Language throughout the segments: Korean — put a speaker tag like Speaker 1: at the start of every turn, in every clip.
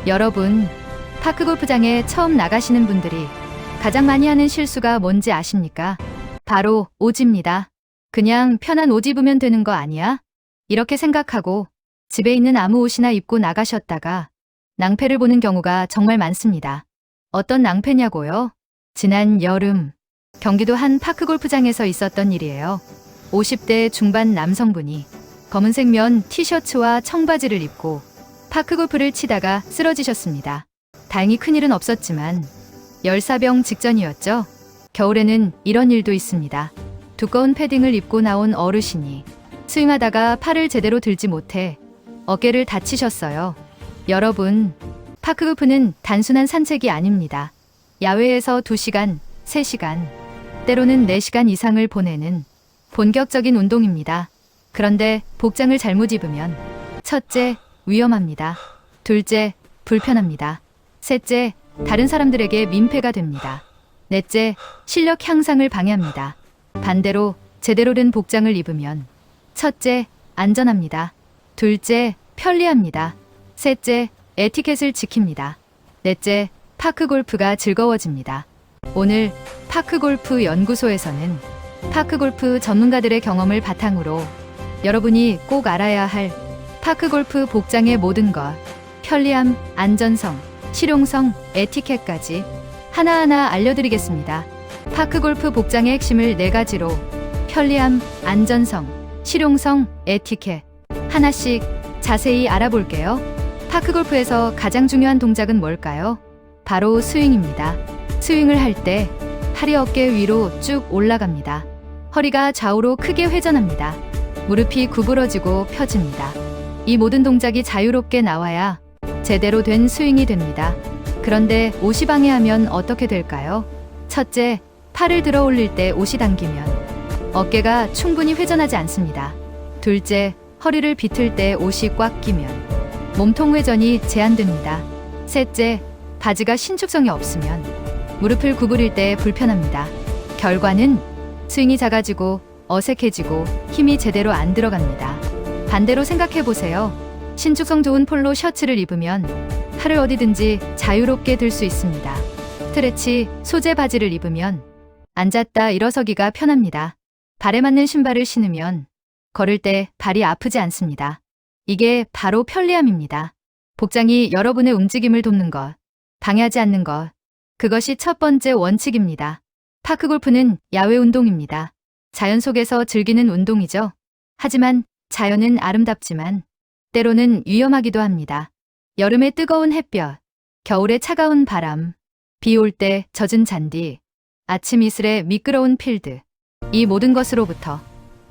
Speaker 1: 여러분, 파크골프장에 처음 나가시는 분들이 가장 많이 하는 실수가 뭔지 아십니까? 바로 오지입니다. 그냥 편한 옷 입으면 되는 거 아니야? 이렇게 생각하고 집에 있는 아무 옷이나 입고 나가셨다가 낭패를 보는 경우가 정말 많습니다. 어떤 낭패냐고요? 지난 여름 경기도 한 파크골프장에서 있었던 일이에요. 50대 중반 남성분이 검은색 면 티셔츠와 청바지를 입고 파크골프를 치다가 쓰러지셨습니다. 다행히 큰일은 없었지만 열사병 직전이었죠. 겨울에는 이런 일도 있습니다. 두꺼운 패딩을 입고 나온 어르신이 스윙하다가 팔을 제대로 들지 못해 어깨를 다치셨어요. 여러분, 파크골프는 단순한 산책이 아닙니다. 야외에서 2시간, 3시간, 때로는 4시간 이상을 보내는 본격적인 운동입니다. 그런데 복장을 잘못 입으면 첫째, 위험합니다. 둘째, 불편합니다. 셋째, 다른 사람들에게 민폐가 됩니다. 넷째, 실력 향상을 방해합니다. 반대로 제대로 된 복장을 입으면 첫째, 안전합니다. 둘째, 편리합니다. 셋째, 에티켓을 지킵니다. 넷째, 파크골프가 즐거워집니다. 오늘 파크골프 연구소에서는 파크골프 전문가들의 경험을 바탕으로 여러분이 꼭 알아야 할 파크골프 복장의 모든 것, 편리함, 안전성, 실용성, 에티켓까지 하나하나 알려드리겠습니다. 파크골프 복장의 핵심을 4가지로 편리함, 안전성, 실용성, 에티켓 하나씩 자세히 알아볼게요. 파크골프에서 가장 중요한 동작은 뭘까요? 바로 스윙입니다. 스윙을 할 때 팔이 어깨 위로 쭉 올라갑니다. 허리가 좌우로 크게 회전합니다. 무릎이 구부러지고 펴집니다. 이 모든 동작이 자유롭게 나와야 제대로 된 스윙이 됩니다. 그런데 옷이 방해하면 어떻게 될까요? 첫째, 팔을 들어 올릴 때 옷이 당기면 어깨가 충분히 회전하지 않습니다. 둘째, 허리를 비틀 때 옷이 꽉 끼면 몸통 회전이 제한됩니다. 셋째, 바지가 신축성이 없으면 무릎을 구부릴 때 불편합니다. 결과는 스윙이 작아지고 어색해지고 힘이 제대로 안 들어갑니다. 반대로 생각해 보세요. 신축성 좋은 폴로 셔츠를 입으면 팔을 어디든지 자유롭게 들 수 있습니다. 스트레치 소재 바지를 입으면 앉았다 일어서기가 편합니다. 발에 맞는 신발을 신으면 걸을 때 발이 아프지 않습니다. 이게 바로 편리함입니다. 복장이 여러분의 움직임을 돕는 것, 방해하지 않는 것, 그것이 첫 번째 원칙입니다. 파크골프는 야외 운동입니다. 자연 속에서 즐기는 운동이죠. 하지만 자연은 아름답지만 때로는 위험하기도 합니다. 여름의 뜨거운 햇볕, 겨울의 차가운 바람, 비 올 때 젖은 잔디, 아침 이슬의 미끄러운 필드, 이 모든 것으로부터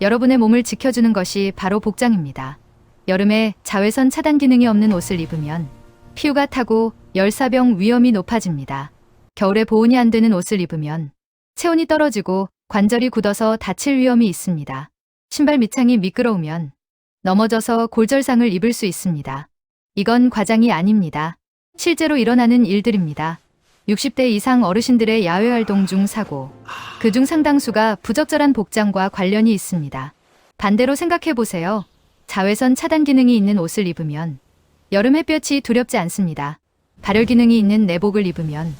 Speaker 1: 여러분의 몸을 지켜주는 것이 바로 복장입니다. 여름에 자외선 차단 기능이 없는 옷을 입으면 피부가 타고 열사병 위험이 높아집니다. 겨울에 보온이 안 되는 옷을 입으면 체온이 떨어지고 관절이 굳어서 다칠 위험이 있습니다. 신발 밑창이 미끄러우면 넘어져서 골절상을 입을 수 있습니다. 이건 과장이 아닙니다. 실제로 일어나는 일들입니다. 60대 이상 어르신들의 야외 활동 중 사고, 그중 상당수가 부적절한 복장과 관련이 있습니다. 반대로 생각해 보세요. 자외선 차단 기능이 있는 옷을 입으면 여름 햇볕이 두렵지 않습니다. 발열 기능이 있는 내복을 입으면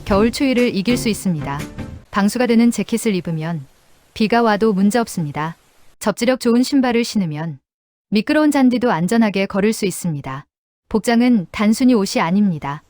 Speaker 1: 겨울 추위를 이길 수 있습니다. 방수가 되는 재킷을 입으면 비가 와도 문제없습니다. 접지력 좋은 신발을 신으면 미끄러운 잔디도 안전하게 걸을 수 있습니다. 복장은 단순히 옷이 아닙니다.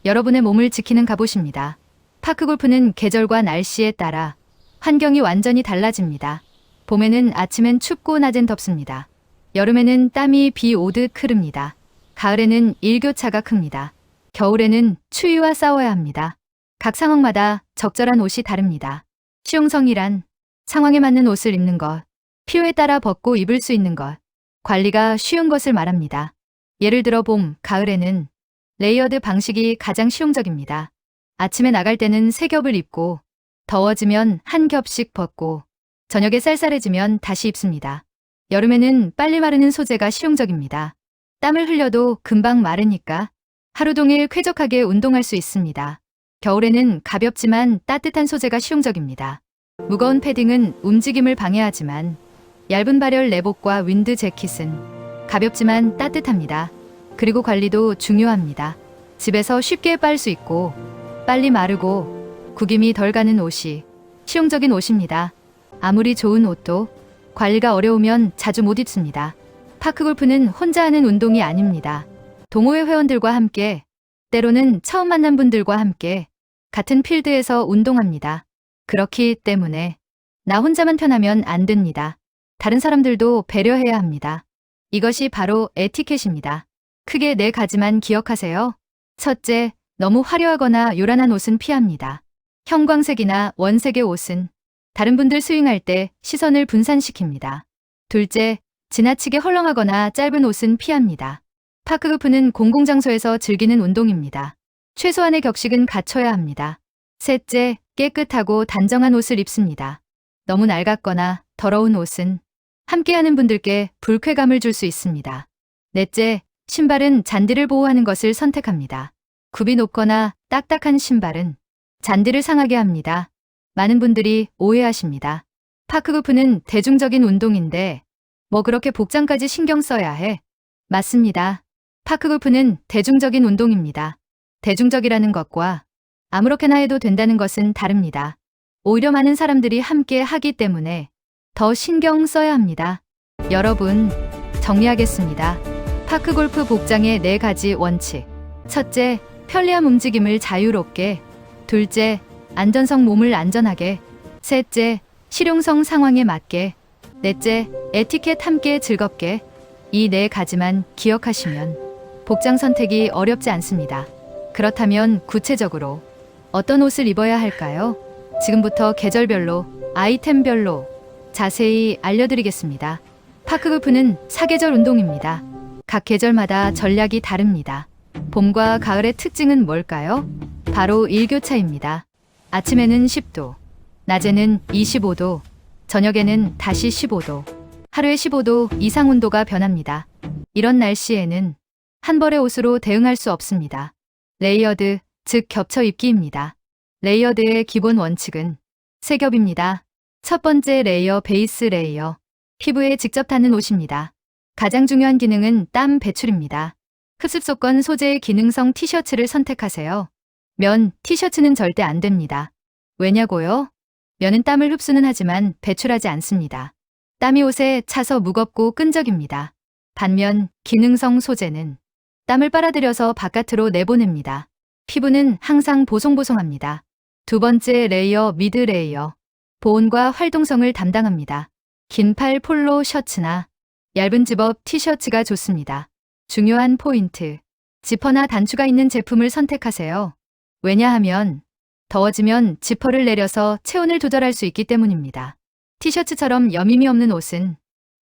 Speaker 1: 여러분의 몸을 지키는 갑옷입니다. 파크골프는 계절과 날씨에 따라 환경이 완전히 달라집니다. 봄에는 아침엔 춥고 낮엔 덥습니다. 여름에는 땀이 비 오듯 흐릅니다. 가을에는 일교차가 큽니다. 겨울에는 추위와 싸워야 합니다. 각 상황마다 적절한 옷이 다릅니다. 실용성이란 상황에 맞는 옷을 입는 것, 필요에 따라 벗고 입을 수 있는 것, 관리가 쉬운 것을 말합니다. 예를 들어 봄, 가을에는 레이어드 방식이 가장 실용적입니다. 아침에 나갈 때는 3겹을 입고 더워지면 1겹씩 벗고 저녁에 쌀쌀해지면 다시 입습니다. 여름에는 빨리 마르는 소재가 실용적입니다. 땀을 흘려도 금방 마르니까 하루 종일 쾌적하게 운동할 수 있습니다. 겨울에는 가볍지만 따뜻한 소재가 실용적입니다. 무거운 패딩은 움직임을 방해하지만 얇은 발열 내복과 윈드 재킷은 가볍지만 따뜻합니다. 그리고 관리도 중요합니다. 집에서 쉽게 빨 수 있고 빨리 마르고 구김이 덜 가는 옷이 실용적인 옷입니다. 아무리 좋은 옷도 관리가 어려우면 자주 못 입습니다. 파크골프는 혼자 하는 운동이 아닙니다. 동호회 회원들과 함께, 때로는 처음 만난 분들과 함께 같은 필드에서 운동합니다. 그렇기 때문에 나 혼자만 편하면 안 됩니다. 다른 사람들도 배려해야 합니다. 이것이 바로 에티켓입니다. 크게 4가지만 기억하세요. 첫째, 너무 화려하거나 요란한 옷은 피합니다. 형광색이나 원색의 옷은 다른 분들 스윙할 때 시선을 분산시킵니다. 둘째, 지나치게 헐렁하거나 짧은 옷은 피합니다. 파크골프는 공공장소에서 즐기는 운동입니다. 최소한의 격식은 갖춰야 합니다. 셋째, 깨끗하고 단정한 옷을 입습니다. 너무 낡았거나 더러운 옷은 함께하는 분들께 불쾌감을 줄 수 있습니다. 넷째, 신발은 잔디를 보호하는 것을 선택합니다. 굽이 높거나 딱딱한 신발은 잔디를 상하게 합니다. 많은 분들이 오해하십니다. 파크골프는 대중적인 운동인데 뭐 그렇게 복장까지 신경 써야 해? 맞습니다. 파크골프는 대중적인 운동입니다. 대중적이라는 것과 아무렇게나 해도 된다는 것은 다릅니다. 오히려 많은 사람들이 함께 하기 때문에 더 신경 써야 합니다. 여러분, 정리하겠습니다. 파크골프 복장의 4가지 원칙. 첫째, 편리한 움직임을 자유롭게. 둘째, 안전성 몸을 안전하게. 셋째, 실용성 상황에 맞게. 넷째, 에티켓 함께 즐겁게. 이 4가지만 기억하시면 복장 선택이 어렵지 않습니다. 그렇다면 구체적으로 어떤 옷을 입어야 할까요? 지금부터 계절별로, 아이템별로 자세히 알려드리겠습니다. 파크골프는 사계절 운동입니다. 각 계절마다 전략이 다릅니다. 봄과 가을의 특징은 뭘까요? 바로 일교차입니다. 아침에는 10도, 낮에는 25도, 저녁에는 다시 15도, 하루에 15도 이상 온도가 변합니다. 이런 날씨에는 한 벌의 옷으로 대응할 수 없습니다. 레이어드, 즉 겹쳐 입기입니다. 레이어드의 기본 원칙은 3겹입니다. 첫 번째 레이어, 베이스 레이어. 피부에 직접 닿는 옷입니다. 가장 중요한 기능은 땀 배출입니다. 흡습소권 소재의 기능성 티셔츠를 선택하세요. 면, 티셔츠는 절대 안 됩니다. 왜냐고요? 면은 땀을 흡수는 하지만 배출하지 않습니다. 땀이 옷에 차서 무겁고 끈적입니다. 반면 기능성 소재는 땀을 빨아들여서 바깥으로 내보냅니다. 피부는 항상 보송보송합니다. 두 번째 레이어, 미드 레이어. 보온과 활동성을 담당합니다. 긴팔 폴로 셔츠나 얇은 집업 티셔츠가 좋습니다. 중요한 포인트. 지퍼나 단추가 있는 제품을 선택하세요. 왜냐하면 더워지면 지퍼를 내려서 체온을 조절할 수 있기 때문입니다. 티셔츠처럼 여밈이 없는 옷은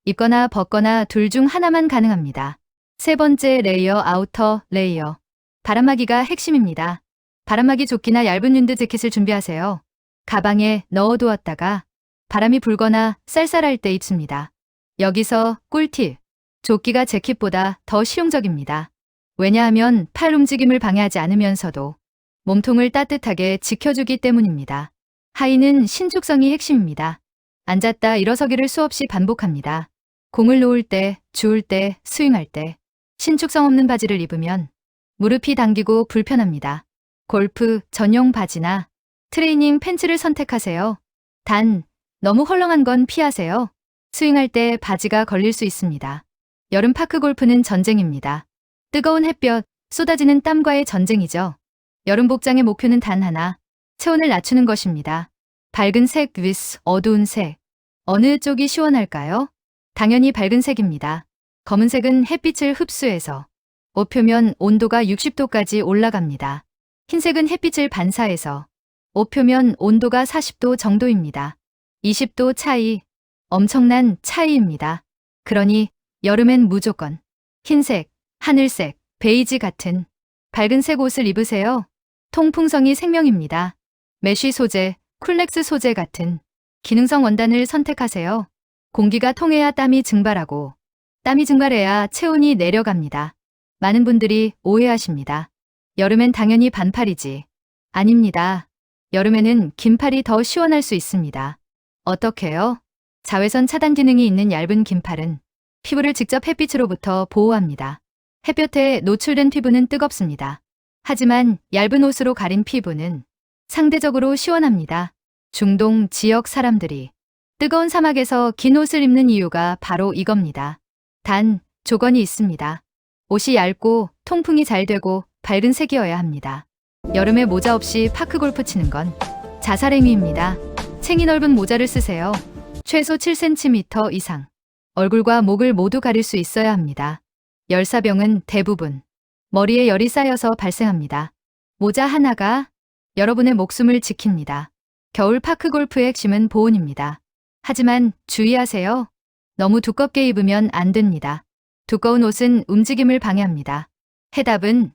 Speaker 1: 입거나 벗거나 둘 중 하나만 가능합니다. 세 번째 레이어, 아우터 레이어. 바람막이가 핵심입니다. 바람막이 조끼나 얇은 윈드 재킷을 준비하세요. 가방에 넣어두었다가 바람이 불거나 쌀쌀할 때 입습니다. 여기서 꿀팁. 조끼가 재킷보다 더 실용적입니다. 왜냐하면 팔 움직임을 방해하지 않으면서도 몸통을 따뜻하게 지켜주기 때문입니다. 하의는 신축성이 핵심입니다. 앉았다 일어서기를 수없이 반복합니다. 공을 놓을 때, 주울 때, 스윙할 때 신축성 없는 바지를 입으면 무릎이 당기고 불편합니다. 골프 전용 바지나 트레이닝 팬츠를 선택하세요. 단, 너무 헐렁한 건 피하세요. 스윙할 때 바지가 걸릴 수 있습니다. 여름 파크 골프는 전쟁입니다. 뜨거운 햇볕, 쏟아지는 땀과의 전쟁이죠. 여름 복장의 목표는 단 하나, 체온을 낮추는 것입니다. 밝은 색 vs 어두운 색. 어느 쪽이 시원할까요? 당연히 밝은 색입니다. 검은색은 햇빛을 흡수해서 옷 표면 온도가 60도까지 올라갑니다. 흰색은 햇빛을 반사해서 옷 표면 온도가 40도 정도입니다. 20도 차이, 엄청난 차이입니다. 그러니 여름엔 무조건 흰색, 하늘색, 베이지 같은 밝은색 옷을 입으세요. 통풍성이 생명입니다. 메쉬 소재, 쿨렉스 소재 같은 기능성 원단을 선택하세요. 공기가 통해야 땀이 증발하고 땀이 증발해야 체온이 내려갑니다. 많은 분들이 오해하십니다. 여름엔 당연히 반팔이지. 아닙니다. 여름에는 긴팔이 더 시원할 수 있습니다. 어떻게요? 자외선 차단 기능이 있는 얇은 긴팔은 피부를 직접 햇빛으로부터 보호합니다. 햇볕에 노출된 피부는 뜨겁습니다. 하지만 얇은 옷으로 가린 피부는 상대적으로 시원합니다. 중동 지역 사람들이 뜨거운 사막에서 긴 옷을 입는 이유가 바로 이겁니다. 단, 조건이 있습니다. 옷이 얇고 통풍이 잘 되고 밝은 색이어야 합니다. 여름에 모자 없이 파크 골프 치는 건 자살행위입니다. 챙이 넓은 모자를 쓰세요. 최소 7cm 이상. 얼굴과 목을 모두 가릴 수 있어야 합니다. 열사병은 대부분 머리에 열이 쌓여서 발생합니다. 모자 하나가 여러분의 목숨을 지킵니다. 겨울 파크 골프의 핵심은 보온입니다. 하지만 주의하세요. 너무 두껍게 입으면 안 됩니다. 두꺼운 옷은 움직임을 방해합니다. 해답은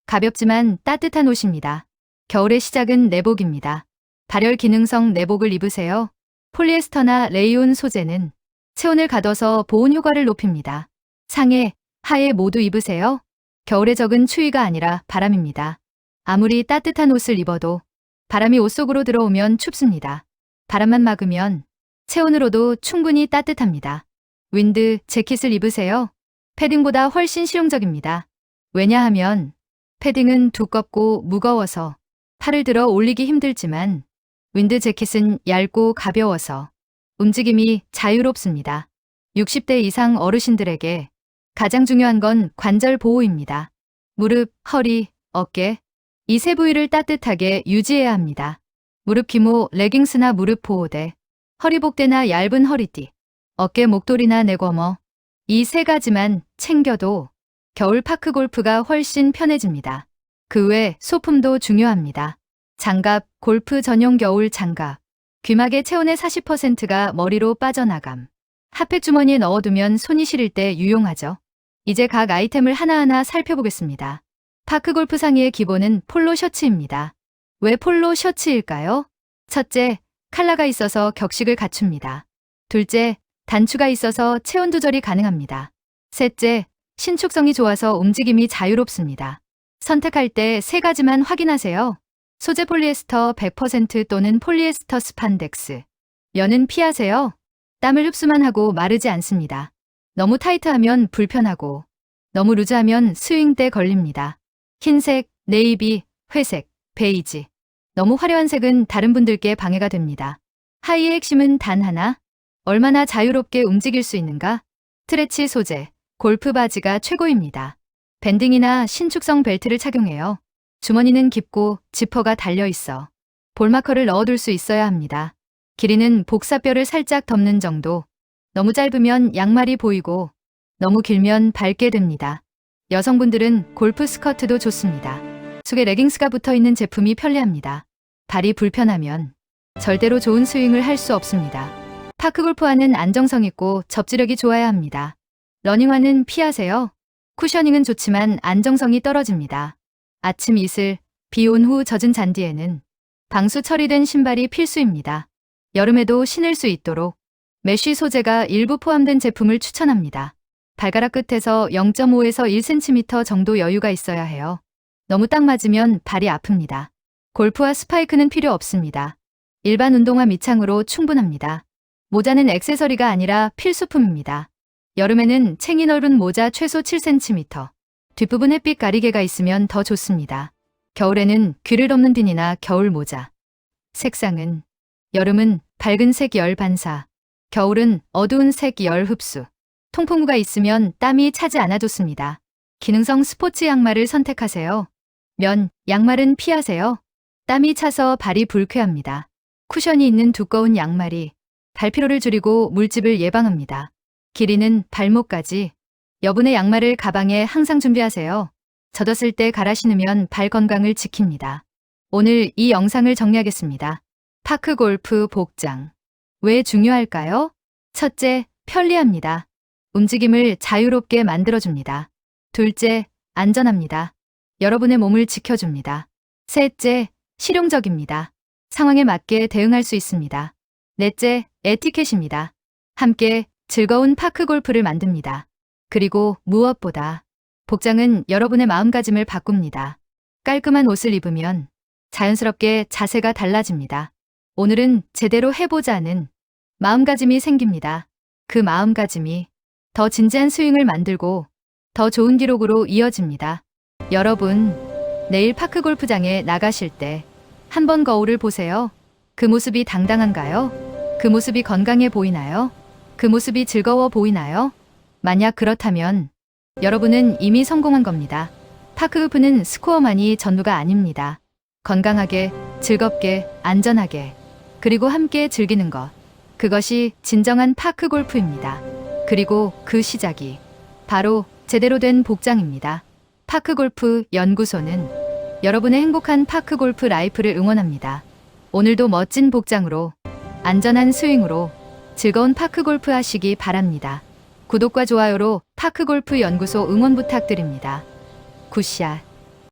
Speaker 1: 가볍지만 따뜻한 옷입니다. 겨울의 시작은 내복입니다. 발열 기능성 내복을 입으세요. 폴리에스터나 레이온 소재는 체온을 가둬서 보온 효과를 높입니다. 상에, 하에 모두 입으세요. 겨울의 적은 추위가 아니라 바람입니다. 아무리 따뜻한 옷을 입어도 바람이 옷 속으로 들어오면 춥습니다. 바람만 막으면 체온으로도 충분히 따뜻합니다. 윈드 재킷을 입으세요. 패딩보다 훨씬 실용적입니다. 왜냐하면 패딩은 두껍고 무거워서 팔을 들어 올리기 힘들지만 윈드 재킷은 얇고 가벼워서 움직임이 자유롭습니다. 60대 이상 어르신들에게 가장 중요한 건 관절 보호입니다. 무릎, 허리, 어깨, 이 세 부위를 따뜻하게 유지해야 합니다. 무릎 기모 레깅스나 무릎 보호대, 허리 복대나 얇은 허리띠, 어깨 목도리나 내궈머, 이 세 가지만 챙겨도 겨울 파크 골프가 훨씬 편해집니다. 그 외 소품도 중요합니다. 장갑, 골프 전용 겨울 장갑. 귀마개 체온의 40%가 머리로 빠져나감. 핫팩 주머니에 넣어두면 손이 시릴 때 유용하죠. 이제 각 아이템을 하나하나 살펴보겠습니다. 파크 골프 상의의 기본은 폴로 셔츠입니다. 왜 폴로 셔츠일까요? 첫째, 컬러가 있어서 격식을 갖춥니다. 둘째, 단추가 있어서 체온 조절이 가능합니다. 셋째, 신축성이 좋아서 움직임이 자유롭습니다. 선택할 때 세 가지만 확인하세요. 소재 폴리에스터 100% 또는 폴리에스터 스판덱스. 면은 피하세요. 땀을 흡수만 하고 마르지 않습니다. 너무 타이트하면 불편하고 너무 루즈하면 스윙 때 걸립니다. 흰색, 네이비, 회색, 베이지. 너무 화려한 색은 다른 분들께 방해가 됩니다. 하의의 핵심은 단 하나. 얼마나 자유롭게 움직일 수 있는가? 스트레치 소재, 골프 바지가 최고입니다. 밴딩이나 신축성 벨트를 착용해요. 주머니는 깊고 지퍼가 달려있어 볼마커를 넣어둘 수 있어야 합니다. 길이는 복사뼈를 살짝 덮는 정도. 너무 짧으면 양말이 보이고 너무 길면 밟게 됩니다. 여성분들은 골프 스커트도 좋습니다. 속에 레깅스가 붙어있는 제품이 편리합니다. 발이 불편하면 절대로 좋은 스윙을 할 수 없습니다. 파크 골프화는 안정성 있고 접지력이 좋아야 합니다. 러닝화는 피하세요. 쿠셔닝은 좋지만 안정성이 떨어집니다. 아침 이슬, 비 온 후 젖은 잔디에는 방수 처리된 신발이 필수입니다. 여름에도 신을 수 있도록 메쉬 소재가 일부 포함된 제품을 추천합니다. 발가락 끝에서 0.5에서 1cm 정도 여유가 있어야 해요. 너무 딱 맞으면 발이 아픕니다. 골프화 스파이크는 필요 없습니다. 일반 운동화 밑창으로 충분합니다. 모자는 액세서리가 아니라 필수품입니다. 여름에는 챙이 넓은 모자 최소 7cm. 뒷부분 햇빛 가리개가 있으면 더 좋습니다. 겨울에는 귀를 덮는 핀이나 겨울 모자. 색상은 여름은 밝은 색 열 반사, 겨울은 어두운 색 열 흡수. 통풍구가 있으면 땀이 차지 않아 좋습니다. 기능성 스포츠 양말을 선택하세요. 면, 양말은 피하세요. 땀이 차서 발이 불쾌합니다. 쿠션이 있는 두꺼운 양말이 발피로를 줄이고 물집을 예방합니다. 길이는 발목까지. 여분의 양말을 가방에 항상 준비하세요. 젖었을 때 갈아 신으면 발 건강을 지킵니다. 오늘 이 영상을 정리하겠습니다. 파크 골프 복장. 왜 중요할까요? 첫째, 편리합니다. 움직임을 자유롭게 만들어줍니다. 둘째, 안전합니다. 여러분의 몸을 지켜줍니다. 셋째, 실용적입니다. 상황에 맞게 대응할 수 있습니다. 넷째, 에티켓입니다. 함께 즐거운 파크 골프를 만듭니다. 그리고 무엇보다 복장은 여러분의 마음가짐을 바꿉니다. 깔끔한 옷을 입으면 자연스럽게 자세가 달라집니다. 오늘은 제대로 해보자는 마음가짐이 생깁니다. 그 마음가짐이 더 진지한 스윙을 만들고 더 좋은 기록으로 이어집니다. 여러분, 내일 파크 골프장에 나가실 때 한번 거울을 보세요. 그 모습이 당당한가요? 그 모습이 건강해 보이나요? 그 모습이 즐거워 보이나요? 만약 그렇다면 여러분은 이미 성공한 겁니다. 파크 골프는 스코어만이 전부가 아닙니다. 건강하게, 즐겁게, 안전하게, 그리고 함께 즐기는 것. 그것이 진정한 파크 골프입니다. 그리고 그 시작이 바로 제대로 된 복장입니다. 파크 골프 연구소는 여러분의 행복한 파크 골프 라이프를 응원합니다. 오늘도 멋진 복장으로, 안전한 스윙으로 즐거운 파크 골프 하시기 바랍니다. 구독과 좋아요로 파크 골프 연구소 응원 부탁드립니다. 굿샷.